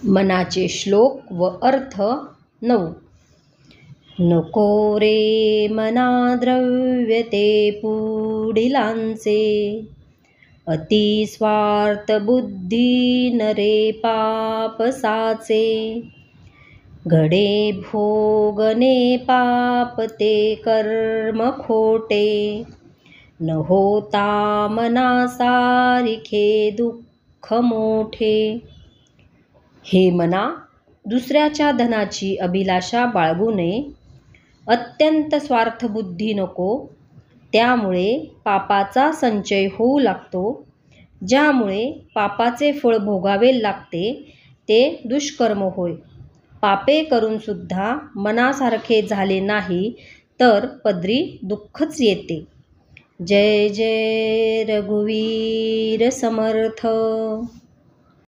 मनाचे श्लोक व अर्थ 9. नको रे मना द्रव्य ते पुढिलांचे, अति स्वार्थ बुद्धी नरे पाप साचे. घडे भोगने पाप ते कर्म खोटे, न होता मना सारिखे दुःख मोठे. हे मना, दुसऱ्याच्या धनाची अभिलाषा बाळगू नये. अत्यंत स्वार्थबुद्धी नको, त्यामुळे पापाचा संचय होऊ लागतो. ज्यामुळे पापाचे फळ भोगावे लागते ते दुष्कर्म होय. पापे करूनसुद्धा मनासारखे झाले नाही तर पदरी दुःखच येते. जय जय रघुवीर समर्थ.